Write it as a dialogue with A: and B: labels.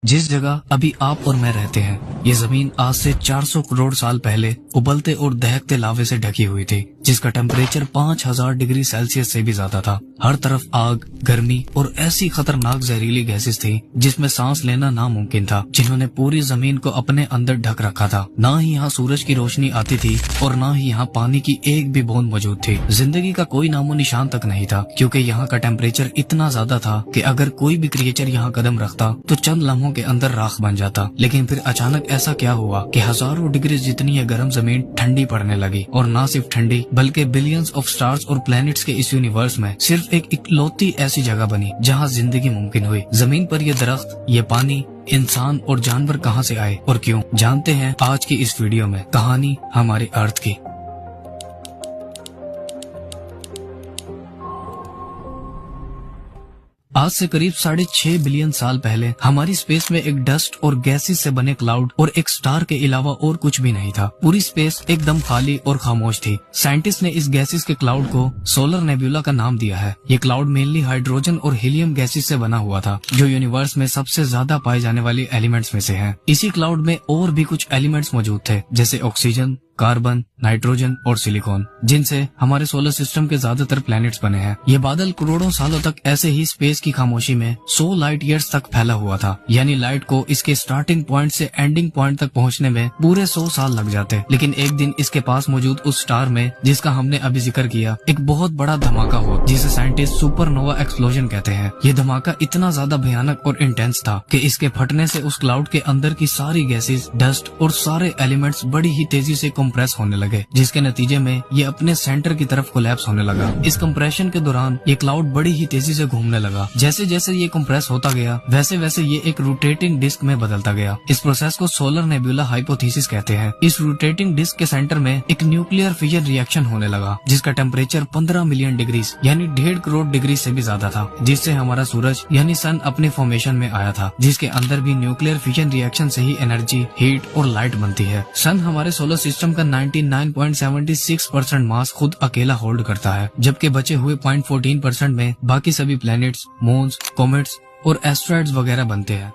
A: जिस जगह अभी आप और मैं रहते हैं, ये जमीन आज से 400 करोड़ साल पहले उबलते और दहकते लावे से ढकी हुई थी, जिसका टेम्परेचर 5000 डिग्री सेल्सियस से भी ज्यादा था। हर तरफ आग, गर्मी और ऐसी खतरनाक जहरीली गैसेस थी जिसमें सांस लेना नामुमकिन था, जिन्होंने पूरी जमीन को अपने अंदर ढक रखा था। ना ही यहाँ सूरज की रोशनी आती थी और ना ही यहाँ पानी की एक भी बूंद मौजूद थी। जिंदगी का कोई नामो निशान तक नहीं था, क्योंकि यहाँ का टेम्परेचर इतना ज्यादा था कि अगर कोई भी क्रिएचर यहाँ कदम रखता तो चंद लम्हों के अंदर राख बन जाता। लेकिन फिर अचानक ऐसा क्या हुआ कि हजारों डिग्री जितनी ये गर्म जमीन ठंडी पड़ने लगी, और न सिर्फ ठंडी बल्कि बिलियंस ऑफ स्टार्स और प्लैनेट्स के इस यूनिवर्स में सिर्फ एक इकलौती ऐसी जगह बनी जहाँ जिंदगी मुमकिन हुई। जमीन पर ये दरख्त, ये पानी, इंसान और जानवर कहाँ से आए और क्यों, जानते हैं आज की इस वीडियो में कहानी हमारे अर्थ की। आज से करीब 6.5 बिलियन साल पहले हमारी स्पेस में एक डस्ट और गैसेस से बने क्लाउड और एक स्टार के अलावा और कुछ भी नहीं था। पूरी स्पेस एकदम खाली और खामोश थी। साइंटिस्ट ने इस गैसेस के क्लाउड को सोलर नेबुला का नाम दिया है। ये क्लाउड मेनली हाइड्रोजन और हीलियम गैसेस से बना हुआ था, जो यूनिवर्स में सबसे ज्यादा पाए जाने वाले एलिमेंट्स में से हैं। इसी क्लाउड में और भी कुछ एलिमेंट्स मौजूद थे, जैसे ऑक्सीजन, कार्बन, नाइट्रोजन और सिलिकॉन, जिनसे हमारे सोलर सिस्टम के ज्यादातर प्लैनेट्स बने हैं। ये बादल करोड़ों सालों तक ऐसे ही स्पेस की खामोशी में 100 लाइट ईयर्स तक फैला हुआ था। यानी लाइट को इसके स्टार्टिंग पॉइंट से एंडिंग पॉइंट तक पहुंचने में पूरे 100 साल लग जाते। लेकिन एक दिन इसके पास मौजूद उस स्टार में, जिसका हमने अभी जिक्र किया, एक बहुत बड़ा धमाका हुआ, जिसे साइंटिस्ट सुपरनोवा एक्सप्लोजन कहते हैं। ये धमाका इतना ज्यादा भयानक और इंटेंस था कि इसके फटने से उस क्लाउड के अंदर की सारी गैसेस, डस्ट और सारे एलिमेंट्स बड़ी ही तेजी से कंप्रेस होने लगे, जिसके नतीजे में ये अपने सेंटर की तरफ कोलैप्स होने लगा। इस कंप्रेशन के दौरान ये क्लाउड बड़ी ही तेजी से घूमने लगा। जैसे जैसे ये कंप्रेस होता गया, वैसे वैसे ये एक रोटेटिंग डिस्क में बदलता गया। इस प्रोसेस को सोलर नेबुला हाइपोथेसिस कहते हैं। इस रोटेटिंग डिस्क के सेंटर में एक न्यूक्लियर फिजन रिएक्शन होने लगा, जिसका टेम्परेचर 15 मिलियन डिग्री यानी 1.5 करोड़ डिग्री से भी ज्यादा था, जिससे हमारा सूरज यानी सन अपने फॉर्मेशन में आया था, जिसके अंदर भी न्यूक्लियर फिजन रिएक्शन से ही एनर्जी, हीट और लाइट बनती है। सन हमारे सोलर सिस्टम का 99.76% मास खुद अकेला होल्ड करता है, जबकि बचे हुए 0.14% में बाकी सभी प्लैनेट्स, मून्स, कॉमेट्स और एस्ट्रॉइड्स वगैरह बनते हैं।